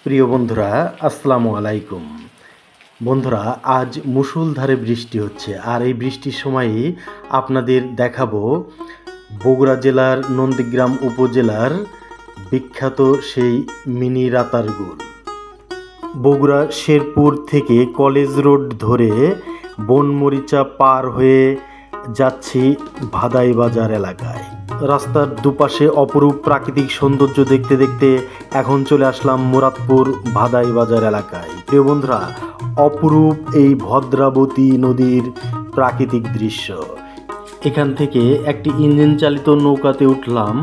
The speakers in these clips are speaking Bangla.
প্রিয় বন্ধুরা, আসসালামু আলাইকুম। বন্ধুরা, আজ মুষলধারে বৃষ্টি হচ্ছে, আর এই বৃষ্টির সময়ে আপনাদের দেখাবো বগুড়া জেলার নন্দীগ্রাম উপজেলার বিখ্যাত সেই মিনি রাতারগুল। বগুড়া শেরপুর থেকে কলেজ রোড ধরে বনমরিচা পার হয়ে যাচ্ছি ভাদাই বাজার এলাকায়। রাস্তার দুপাশে অপরূপ প্রাকৃতিক সৌন্দর্য দেখতে দেখতে এখন চলে আসলাম মুরাদপুর ভাদাই বাজার এলাকায়। প্রিয় বন্ধুরা, অপরূপ এই ভদ্রাবতী নদীর প্রাকৃতিক দৃশ্য। এখান থেকে একটি ইঞ্জিন চালিত নৌকাতে উঠলাম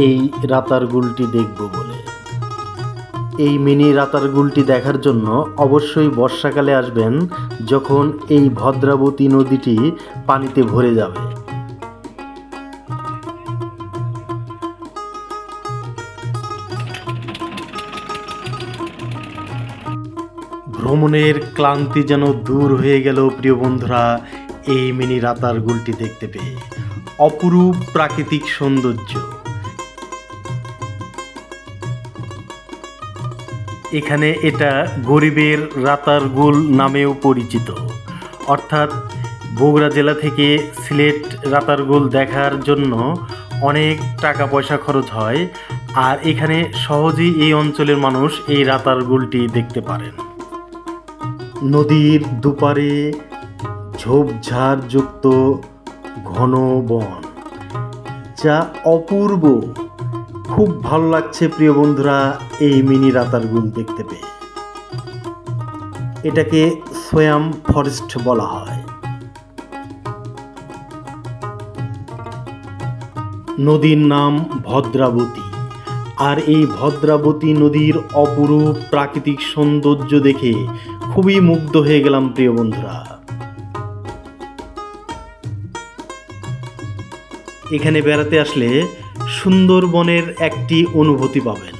এই রাতারগুলটি দেখব বলে। এই মিনি রাতারগুলটি দেখার জন্য অবশ্যই বর্ষাকালে আসবেন, যখন এই ভদ্রাবতী নদীটি পানিতে ভরে যাবে। ভ্রমণের ক্লান্তি যেন দূর হয়ে গেল প্রিয় বন্ধুরা এই মিনি রাতারগুলটি দেখতে পেয়ে। অপরূপ প্রাকৃতিক সৌন্দর্য। এখানে এটা গরিবের রাতারগুল নামেও পরিচিত, অর্থাৎ বগুড়া জেলা থেকে সিলেট রাতারগুল দেখার জন্য অনেক টাকা পয়সা খরচ হয়, আর এখানে সহজেই এই অঞ্চলের মানুষ এই রাতারগুলটি দেখতে পারেন। নদীর দুপারে ঝোপঝাড়যুক্ত ঘন বন, যা অপূর্ব। খুব ভালো লাগছে প্রিয় বন্ধুরা এই মিনি রাতারগুল দেখতে পেয়ে। এটাকে সোয়াম ফরেস্ট বলা হয়। নদীর নাম ভদ্রাবতী, আর এই ভদ্রাবতী নদীর অপরূপ প্রাকৃতিক সৌন্দর্য দেখে খুবই মুগ্ধ হয়ে গেলাম প্রিয় বন্ধুরা। এখানে বেড়াতে আসলে সুন্দরবনের একটি অনুভূতি পাবেন।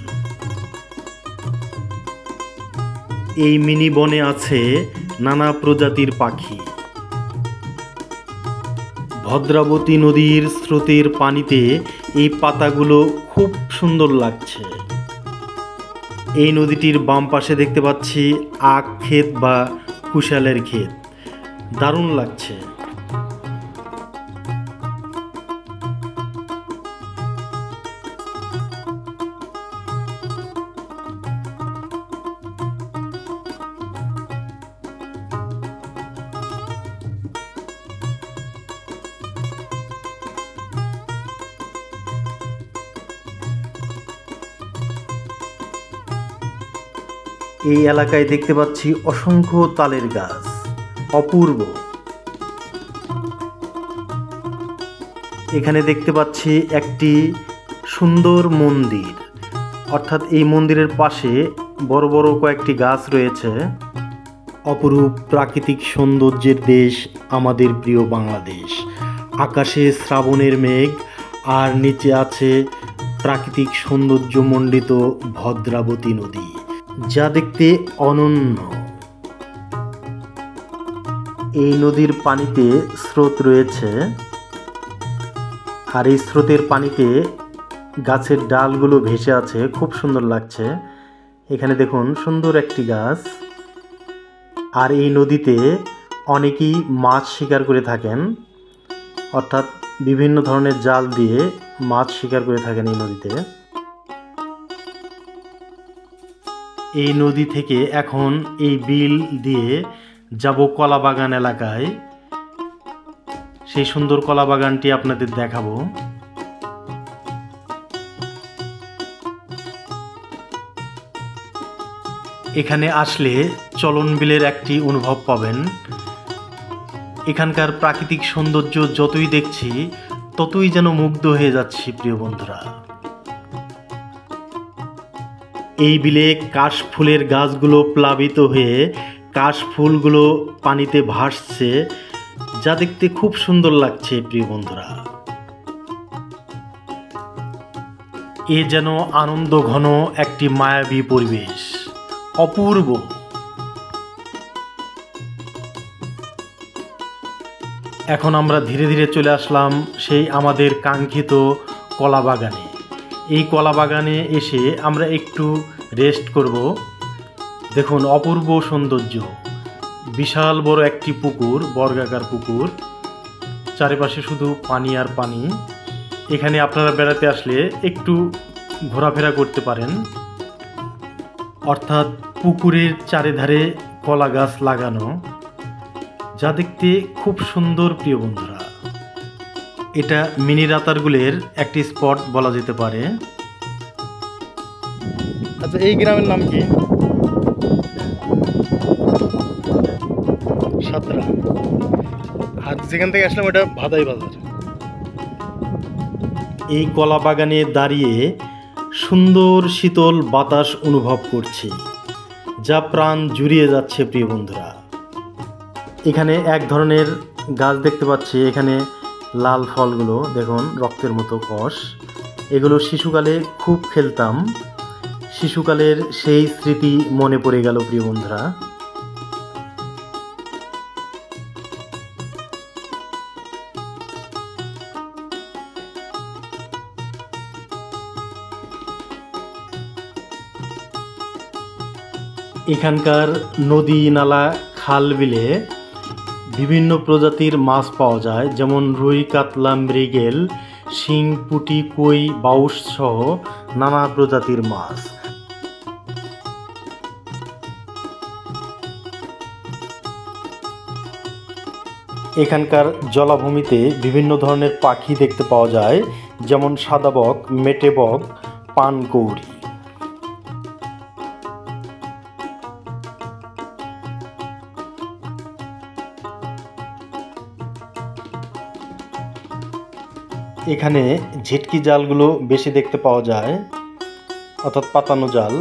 এই মিনি বনে আছে নানা প্রজাতির পাখি। ভদ্রাবতী নদীর স্রোতের পানিতে এই পাতাগুলো খুব সুন্দর লাগছে। এই নদীটির বাম পাশে দেখতে পাচ্ছি আখ ক্ষেত বা কুশালের ক্ষেত। দারুণ লাগছে। এই এলাকায় দেখতে পাচ্ছি অসংখ্য তালের গাছ। অপূর্ব। এখানে দেখতে পাচ্ছি একটি সুন্দর মন্দির, অর্থাৎ এই মন্দিরের পাশে বড় বড় কয়েকটি গাছ রয়েছে। অপরূপ প্রাকৃতিক সৌন্দর্যের দেশ আমাদের প্রিয় বাংলাদেশ। আকাশে শ্রাবণের মেঘ, আর নিচে আছে প্রাকৃতিক সৌন্দর্যমণ্ডিত ভদ্রাবতী নদী, যা দেখতে অনন্য। এই নদীর পানিতে স্রোত রয়েছে, আর এই স্রোতের পানিতে গাছের ডালগুলো ভেসে আছে। খুব সুন্দর লাগছে। এখানে দেখুন সুন্দর একটি গাছ। আর এই নদীতে অনেকেই মাছ শিকার করে থাকেন, অর্থাৎ বিভিন্ন ধরনের জাল দিয়ে মাছ শিকার করে থাকেন এই নদীতে। এই নদী থেকে এখন এই বিল দিয়ে যাব কলা বাগান এলাকায়। সেই সুন্দর কলা বাগানটি আপনাদের দেখাবো। এখানে আসলে চলন বিলের একটি অনুভব পাবেন। এখানকার প্রাকৃতিক সৌন্দর্য যতই দেখছি ততই যেন মুগ্ধ হয়ে যাচ্ছি প্রিয় বন্ধুরা। এই বিলে কাশফুলের গাছগুলো প্লাবিত হয়ে কাশফুলগুলো পানিতে ভাসছে, যা দেখতে খুব সুন্দর লাগছে প্রিয় বন্ধুরা। এ যেন আনন্দ ঘন একটি মায়াবী পরিবেশ। অপূর্ব। এখন আমরা ধীরে ধীরে চলে আসলাম সেই আমাদের কাঙ্ক্ষিত কলা বাগানে। এই কলা বাগানে এসে আমরা একটু রেস্ট করব। দেখুন অপূর্ব সৌন্দর্য, বিশাল বড় একটি পুকুর, বর্গাকার পুকুর, চারিপাশে শুধু পানি আর পানি। এখানে আপনারা বেড়াতে আসলে একটু ঘোরাফেরা করতে পারেন। অর্থাৎ পুকুরের চারিধারে কলা গাছ লাগানো, যা দেখতে খুব সুন্দর প্রিয় বন্ধুরা। এটা মিনি রাতারগুলের একটি স্পট বলা যেতে পারে। আচ্ছা, এই গ্রামের নাম কি? সাতরা। আর যেখান থেকে আসলাম ওটা ভাদাই বাজার। এই কলা বাগানে দাঁড়িয়ে সুন্দর শীতল বাতাস অনুভব করছি, যা প্রাণ জুড়িয়ে যাচ্ছে প্রিয় বন্ধুরা। এখানে এক ধরনের গাছ দেখতে পাচ্ছি, এখানে লাল ফলগুলো দেখুন রক্তের মতো কষ। এগুলো শিশুকালে খুব খেলতাম, শিশুকালের সেই স্মৃতি মনে পড়ে গেল প্রিয় বন্ধুরা। এখানকার নদী নালা খাল বিলে বিভিন্ন প্রজাতির মাছ পাওয়া যায়, যেমন রুই, কাতলা, মৃগেল, শিং, পুঁটি, কই, বাউস সহ নানা প্রজাতির মাছ। এখানকার জলাভূমিতে বিভিন্ন ধরনের পাখি দেখতে পাওয়া যায়, যেমন সাদা বক, মেটে বক, পানকৌড়ি। এখানে ঝিটকি জালগুলো বেশি দেখতে পাওয়া যায়, অর্থাৎ পাতানো জাল।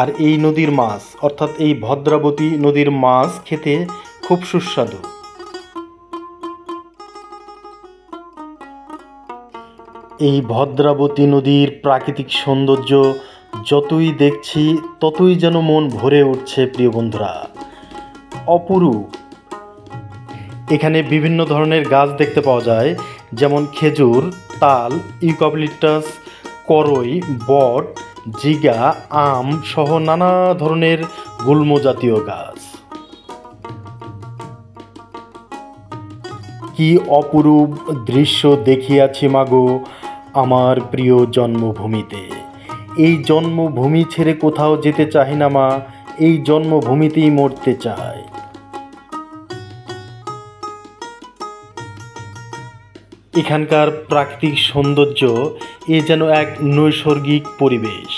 আর এই নদীর মাছ, অর্থাৎ এই ভদ্রাবতী নদীর মাছ খেতে খুব সুস্বাদু। এই ভদ্রাবতী নদীর প্রাকৃতিক সৌন্দর্য যতই দেখছি ততই যেন মন ভরে উঠছে প্রিয় বন্ধুরা, অপরূপ। এখানে বিভিন্ন ধরনের গাছ দেখতে পাওয়া যায়, যেমন খেজুর, তাল, ইউক্যালিপটাস, করই, বট, জিগা, আম সহ নানা ধরনের গুল্ম জাতীয় গাছ। কি অপরূপ দৃশ্য দেখিয়াছি মাগো আমার প্রিয় জন্মভূমিতে। এই জন্মভূমি ছেড়ে কোথাও যেতে চাই না মা, এই জন্মভূমিতেই মরতে চাই। এখানকার প্রাকৃতিক সৌন্দর্য এ যেন এক নৈসর্গিক পরিবেশ।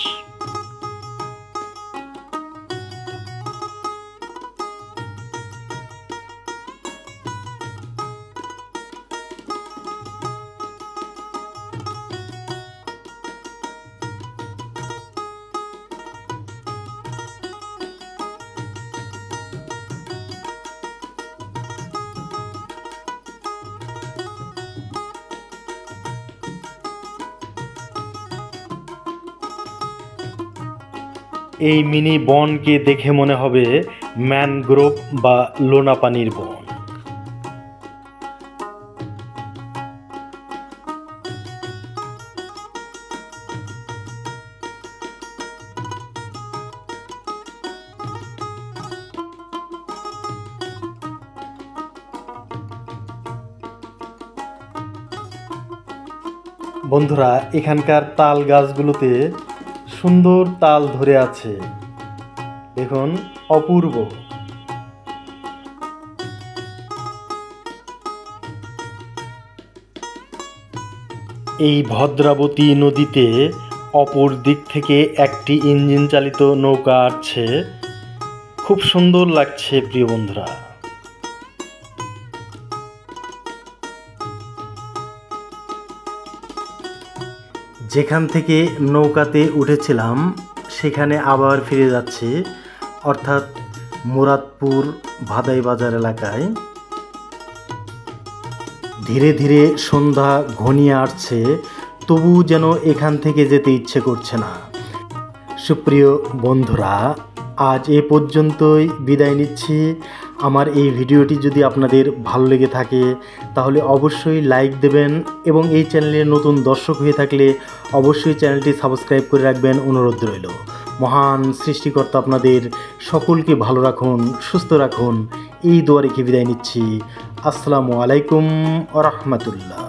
এই মিনি বনকে দেখে মনে হবে ম্যানগ্রোভ বা লোনা পানির বন। বন্ধুরা, এখানকার তাল গাছগুলোতে সুন্দর তাল ধরে আছে, দেখুন অপূর্ব। এই ভদ্রাবতী নদীতে অপর দিক থেকে একটি ইঞ্জিন চালিত নৌকা আসছে, খুব সুন্দর লাগছে প্রিয় বন্ধুরা। যেখান থেকে নৌকাতে উঠেছিলাম সেখানে আবার ফিরে যাচ্ছি, অর্থাৎ মুরাদপুর ভাদাই বাজার এলাকায়। ধীরে ধীরে সন্ধ্যা ঘনিয়ে আসছে, তবু যেন এখান থেকে যেতে ইচ্ছে করছে না। সুপ্রিয় বন্ধুরা, আজ এ পর্যন্তই বিদায় নিচ্ছি। আমার এই ভিডিওটি যদি আপনাদের ভালো লেগে থাকে তাহলে অবশ্যই লাইক দেবেন, এবং এই চ্যানেলে নতুন দর্শক হয়ে থাকলে অবশ্যই চ্যানেলটি সাবস্ক্রাইব করে রাখবেন, অনুরোধ রইল। মহান সৃষ্টিকর্তা আপনাদের সকলকে ভালো রাখুন, সুস্থ রাখুন, এই দোয়া রেখে বিদায় নিচ্ছি। আসসালামু আলাইকুম ওয়া রাহমাতুল্লাহ।